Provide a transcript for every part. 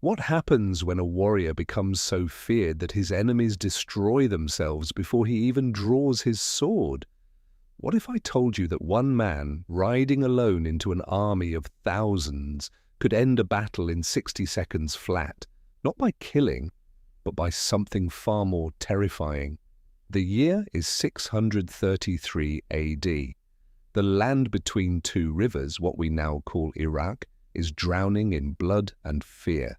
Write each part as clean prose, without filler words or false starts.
What happens when a warrior becomes so feared that his enemies destroy themselves before he even draws his sword? What if I told you that one man, riding alone into an army of thousands, could end a battle in 60 seconds flat, not by killing, but by something far more terrifying? The year is 633 AD. The land between two rivers, what we now call Iraq, is drowning in blood and fear.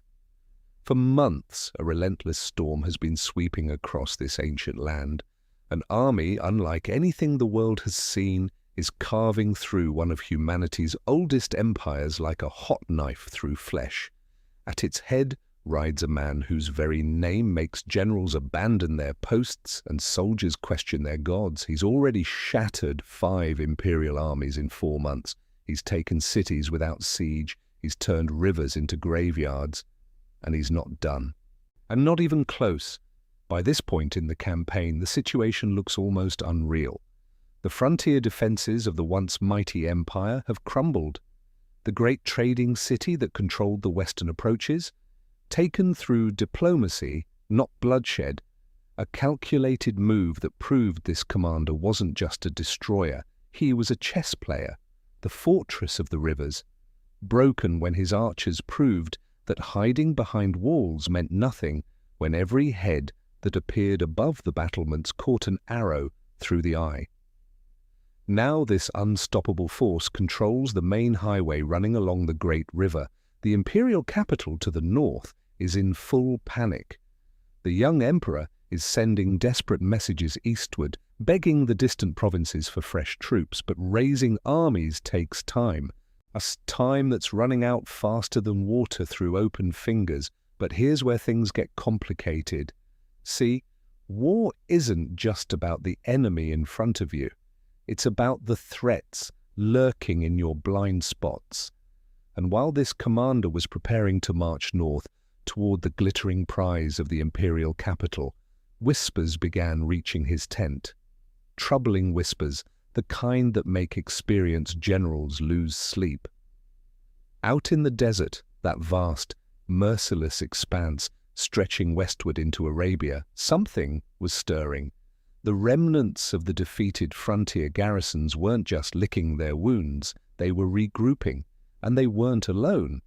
For months, a relentless storm has been sweeping across this ancient land. An army unlike anything the world has seen is carving through one of humanity's oldest empires like a hot knife through flesh. At its head rides a man whose very name makes generals abandon their posts and soldiers question their gods. He's already shattered 5 imperial armies in 4 months. He's taken cities without siege. He's turned rivers into graveyards. And he's not done. And not even close. By this point in the campaign, the situation looks almost unreal. The frontier defenses of the once mighty empire have crumbled. The great trading city that controlled the western approaches, taken through diplomacy, not bloodshed, a calculated move that proved this commander wasn't just a destroyer, he was a chess player, the fortress of the rivers, broken when his archers proved that hiding behind walls meant nothing when every head that appeared above the battlements caught an arrow through the eye. Now this unstoppable force controls the main highway running along the great river. The imperial capital to the north is in full panic. The young emperor is sending desperate messages eastward, begging the distant provinces for fresh troops, but raising armies takes time. Time that's running out faster than water through open fingers. But here's where things get complicated. See, war isn't just about the enemy in front of you. It's about the threats lurking in your blind spots. And while this commander was preparing to march north toward the glittering prize of the imperial capital, whispers began reaching his tent. Troubling whispers, the kind that make experienced generals lose sleep. Out in the desert, that vast, merciless expanse stretching westward into Arabia, something was stirring. The remnants of the defeated frontier garrisons weren't just licking their wounds, they were regrouping, and they weren't alone.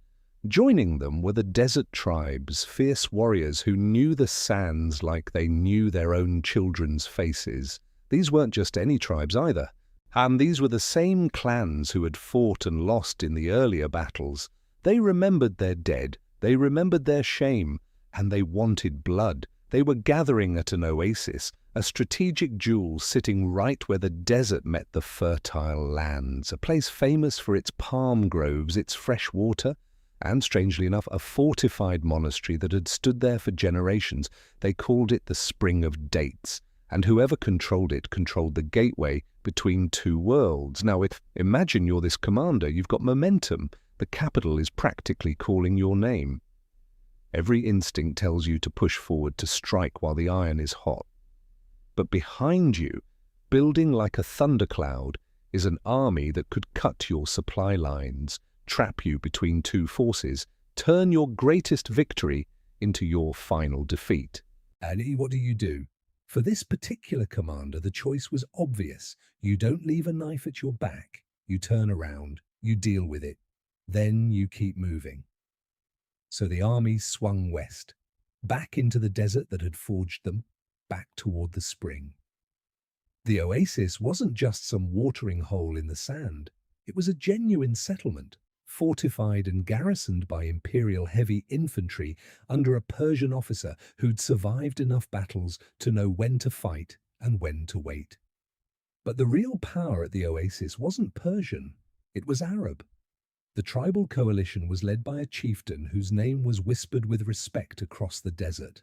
Joining them were the desert tribes, fierce warriors who knew the sands like they knew their own children's faces. These weren't just any tribes either. And these were the same clans who had fought and lost in the earlier battles. They remembered their dead, they remembered their shame, and they wanted blood. They were gathering at an oasis, a strategic jewel sitting right where the desert met the fertile lands, a place famous for its palm groves, its fresh water, and, strangely enough, a fortified monastery that had stood there for generations. They called it the Spring of Dates, and whoever controlled it controlled the gateway between two worlds. Now, imagine you're this commander, you've got momentum, the capital is practically calling your name. Every instinct tells you to push forward, to strike while the iron is hot. But behind you, building like a thundercloud, is an army that could cut your supply lines, trap you between two forces, turn your greatest victory into your final defeat. And what do? For this particular commander, the choice was obvious. You don't leave a knife at your back. You turn around, you deal with it. Then you keep moving. So the army swung west, back into the desert that had forged them, back toward the spring. The oasis wasn't just some watering hole in the sand. It was a genuine settlement, fortified and garrisoned by imperial heavy infantry under a Persian officer who'd survived enough battles to know when to fight and when to wait. But the real power at the oasis wasn't Persian, it was Arab. The tribal coalition was led by a chieftain whose name was whispered with respect across the desert.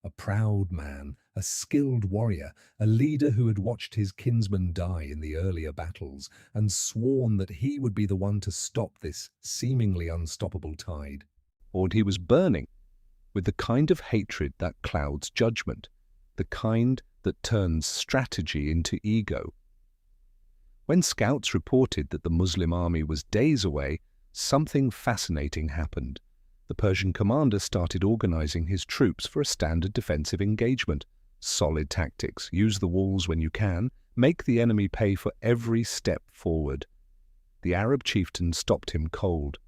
A proud man, a skilled warrior, a leader who had watched his kinsmen die in the earlier battles and sworn that he would be the one to stop this seemingly unstoppable tide. Or he was burning with the kind of hatred that clouds judgment, the kind that turns strategy into ego. When scouts reported that the Muslim army was days away, something fascinating happened. The Persian commander started organizing his troops for a standard defensive engagement. Solid tactics, use the walls when you can, make the enemy pay for every step forward. The Arab chieftain stopped him cold.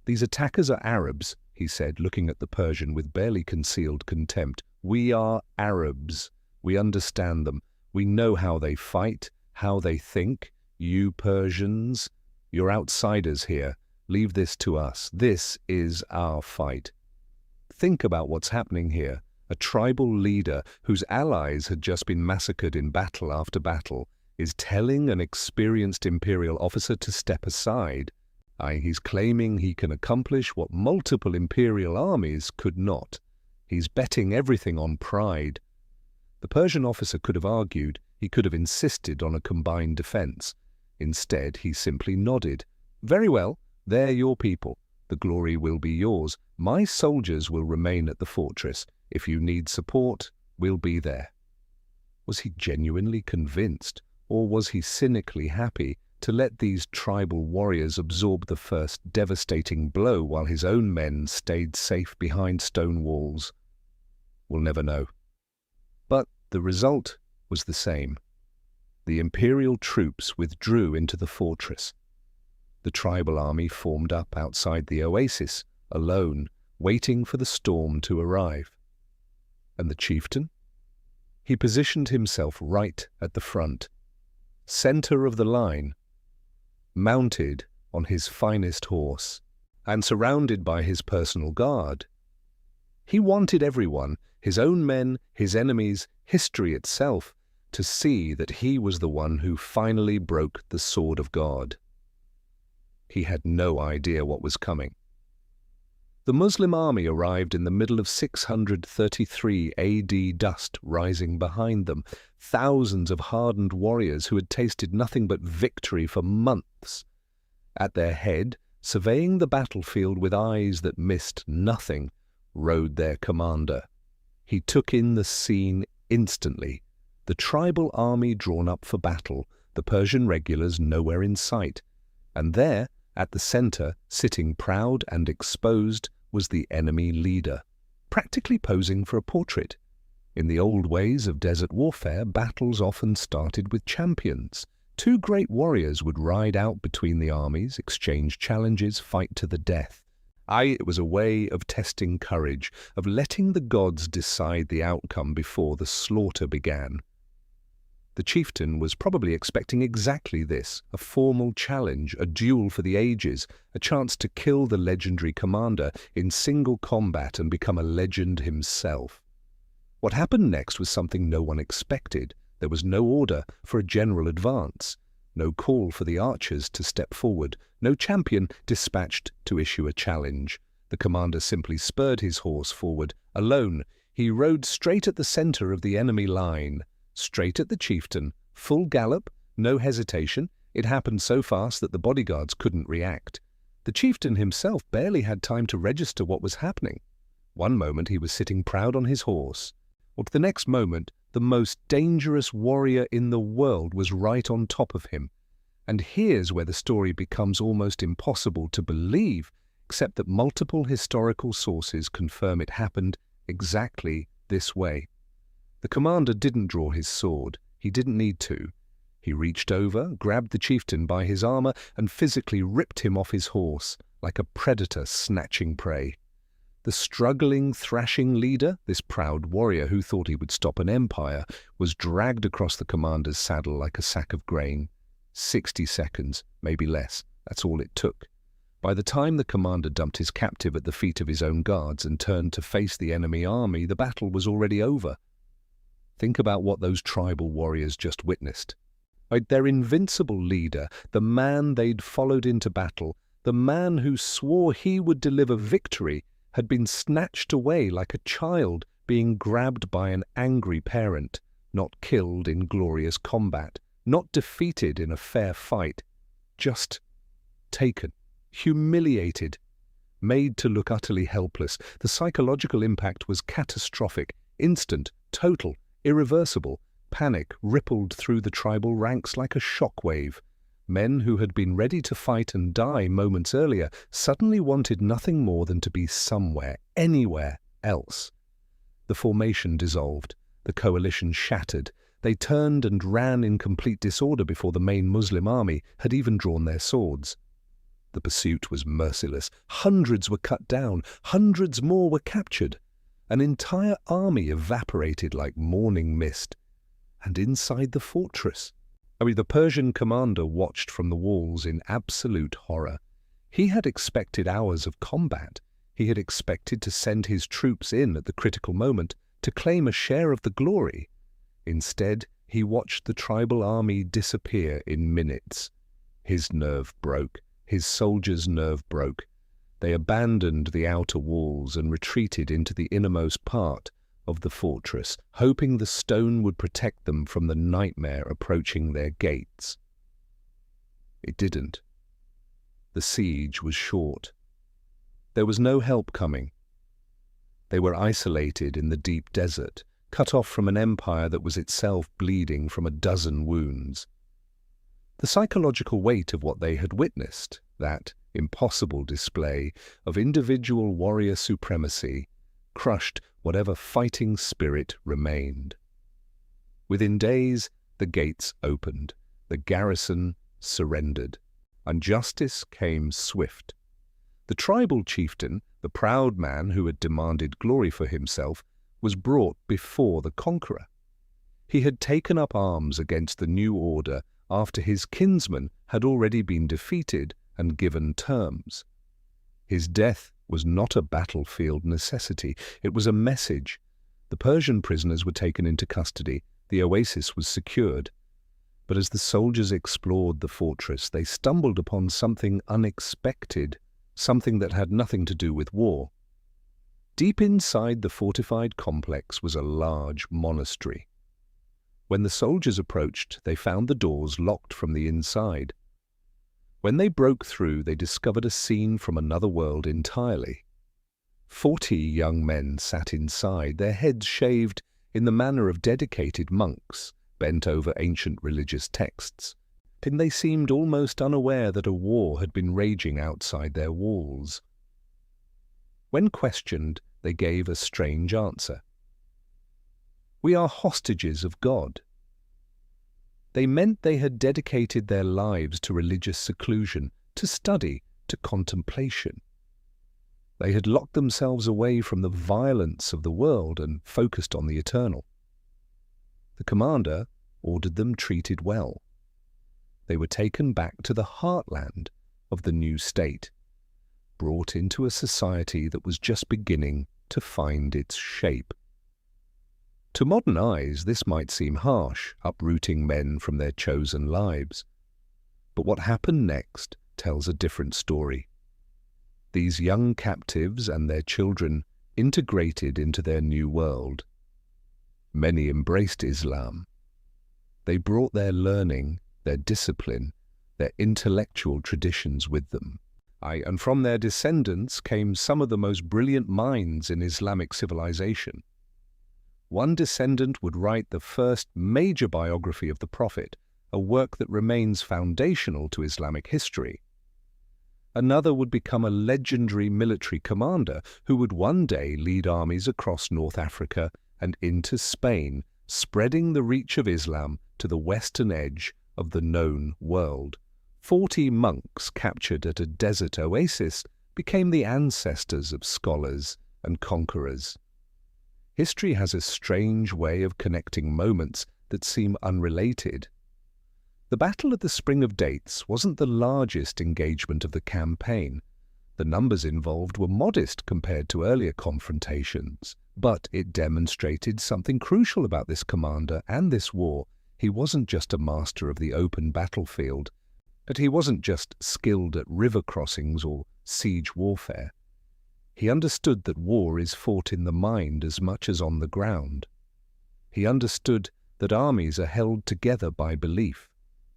"These attackers are Arabs," he said, looking at the Persian with barely concealed contempt. "We are Arabs. We understand them. We know how they fight, how they think. You Persians, you're outsiders here. Leave this to us. This is our fight." Think about what's happening here. A tribal leader whose allies had just been massacred in battle after battle is telling an experienced imperial officer to step aside. He's claiming he can accomplish what multiple imperial armies could not. He's betting everything on pride. The Persian officer could have argued, he could have insisted on a combined defense. Instead, he simply nodded. "Very well, they're your people. The glory will be yours. My soldiers will remain at the fortress. If you need support, we'll be there." Was he genuinely convinced, or was he cynically happy to let these tribal warriors absorb the first devastating blow while his own men stayed safe behind stone walls? We'll never know. But the result was the same. The imperial troops withdrew into the fortress. The tribal army formed up outside the oasis, alone, waiting for the storm to arrive. And the chieftain? He positioned himself right at the front, center of the line, mounted on his finest horse, and surrounded by his personal guard. He wanted everyone, his own men, his enemies, history itself, to see that he was the one who finally broke the sword of God. He had no idea what was coming. The Muslim army arrived in the middle of 633 AD, dust rising behind them, thousands of hardened warriors who had tasted nothing but victory for months. At their head, surveying the battlefield with eyes that missed nothing, rode their commander. He took in the scene instantly. The tribal army drawn up for battle, the Persian regulars nowhere in sight. And there, at the center, sitting proud and exposed, was the enemy leader, practically posing for a portrait. In the old ways of desert warfare, battles often started with champions. Two great warriors would ride out between the armies, exchange challenges, fight to the death. It was a way of testing courage, of letting the gods decide the outcome before the slaughter began. The chieftain was probably expecting exactly this, a formal challenge, a duel for the ages, a chance to kill the legendary commander in single combat and become a legend himself. What happened next was something no one expected. There was no order for a general advance, no call for the archers to step forward, no champion dispatched to issue a challenge. The commander simply spurred his horse forward. Alone, he rode straight at the center of the enemy line, straight at the chieftain, full gallop, no hesitation. It happened so fast that the bodyguards couldn't react. The chieftain himself barely had time to register what was happening. One moment he was sitting proud on his horse, or the next moment the most dangerous warrior in the world was right on top of him. And here's where the story becomes almost impossible to believe, except that multiple historical sources confirm it happened exactly this way. The commander didn't draw his sword. He didn't need to. He reached over, grabbed the chieftain by his armor, and physically ripped him off his horse, like a predator snatching prey. The struggling, thrashing leader, this proud warrior who thought he would stop an empire, was dragged across the commander's saddle like a sack of grain. 60 seconds, maybe less. That's all it took. By the time the commander dumped his captive at the feet of his own guards and turned to face the enemy army, the battle was already over. Think about what those tribal warriors just witnessed. Their invincible leader, the man they'd followed into battle, the man who swore he would deliver victory, had been snatched away like a child being grabbed by an angry parent, not killed in glorious combat, not defeated in a fair fight, just taken, humiliated, made to look utterly helpless. The psychological impact was catastrophic, instant, total, irreversible. Panic rippled through the tribal ranks like a shockwave. Men who had been ready to fight and die moments earlier suddenly wanted nothing more than to be somewhere, anywhere else. The formation dissolved, the coalition shattered. They turned and ran in complete disorder before the main Muslim army had even drawn their swords. The pursuit was merciless. Hundreds were cut down, hundreds more were captured. An entire army evaporated like morning mist. And inside the fortress, the Persian commander watched from the walls in absolute horror. He had expected hours of combat. He had expected to send his troops in at the critical moment to claim a share of the glory. Instead, he watched the tribal army disappear in minutes. His nerve broke. His soldiers' nerve broke. They abandoned the outer walls and retreated into the innermost part of the fortress, hoping the stone would protect them from the nightmare approaching their gates. It didn't. The siege was short. There was no help coming. They were isolated in the deep desert, cut off from an empire that was itself bleeding from a dozen wounds. The psychological weight of what they had witnessed, that impossible display of individual warrior supremacy, crushed whatever fighting spirit remained. Within days, the gates opened, the garrison surrendered, and justice came swift. The tribal chieftain, the proud man who had demanded glory for himself, was brought before the conqueror. He had taken up arms against the new order after his kinsman had already been defeated and given terms. His death was not a battlefield necessity, it was a message. The Persian prisoners were taken into custody, the oasis was secured. But as the soldiers explored the fortress, they stumbled upon something unexpected, something that had nothing to do with war. Deep inside the fortified complex was a large monastery. When the soldiers approached, they found the doors locked from the inside. When they broke through, they discovered a scene from another world entirely. 40 young men sat inside, their heads shaved in the manner of dedicated monks, bent over ancient religious texts. And they seemed almost unaware that a war had been raging outside their walls. When questioned, they gave a strange answer. "We are hostages of God." They meant they had dedicated their lives to religious seclusion, to study, to contemplation. They had locked themselves away from the violence of the world and focused on the eternal. The commander ordered them treated well. They were taken back to the heartland of the new state, brought into a society that was just beginning to find its shape. To modern eyes, this might seem harsh, uprooting men from their chosen lives. But what happened next tells a different story. These young captives and their children integrated into their new world. Many embraced Islam. They brought their learning, their discipline, their intellectual traditions with them. And from their descendants came some of the most brilliant minds in Islamic civilization. One descendant would write the first major biography of the Prophet, a work that remains foundational to Islamic history. Another would become a legendary military commander who would one day lead armies across North Africa and into Spain, spreading the reach of Islam to the western edge of the known world. 40 monks captured at a desert oasis became the ancestors of scholars and conquerors. History has a strange way of connecting moments that seem unrelated. The Battle of the Spring of Dates wasn't the largest engagement of the campaign. The numbers involved were modest compared to earlier confrontations, but it demonstrated something crucial about this commander and this war. He wasn't just a master of the open battlefield, but he wasn't just skilled at river crossings or siege warfare. He understood that war is fought in the mind as much as on the ground. He understood that armies are held together by belief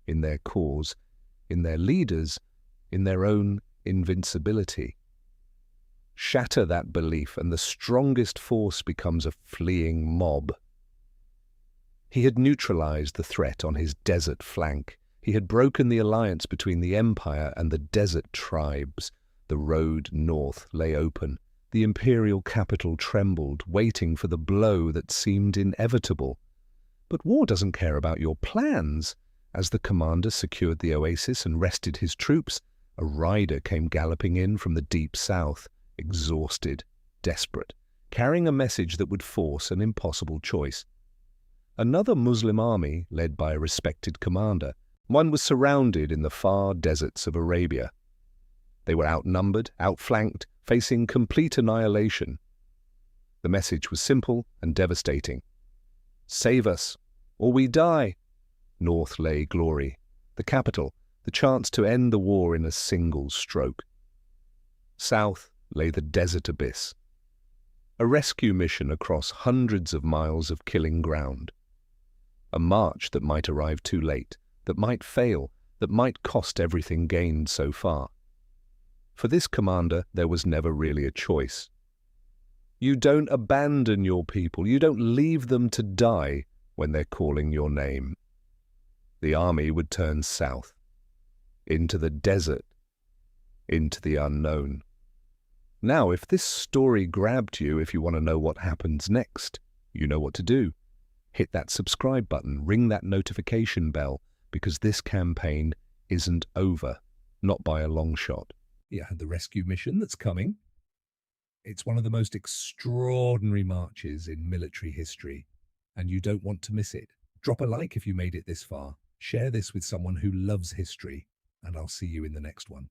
in their cause, in their leaders, in their own invincibility. Shatter that belief and the strongest force becomes a fleeing mob. He had neutralized the threat on his desert flank. He had broken the alliance between the empire and the desert tribes. The road north lay open. The imperial capital trembled, waiting for the blow that seemed inevitable. But war doesn't care about your plans. As the commander secured the oasis and rested his troops, a rider came galloping in from the deep south, exhausted, desperate, carrying a message that would force an impossible choice. Another Muslim army, led by a respected commander, one was surrounded in the far deserts of Arabia. They were outnumbered, outflanked, facing complete annihilation. The message was simple and devastating. Save us, or we die. North lay glory, the capital, the chance to end the war in a single stroke. South lay the desert abyss, a rescue mission across hundreds of miles of killing ground. A march that might arrive too late, that might fail, that might cost everything gained so far. For this commander, there was never really a choice. You don't abandon your people, you don't leave them to die when they're calling your name. The army would turn south, into the desert, into the unknown. Now, if this story grabbed you, if you want to know what happens next, you know what to do. Hit that subscribe button, ring that notification bell, because this campaign isn't over, not by a long shot. Yeah, the rescue mission that's coming. It's one of the most extraordinary marches in military history, and you don't want to miss it. Drop a like if you made it this far. Share this with someone who loves history, and I'll see you in the next one.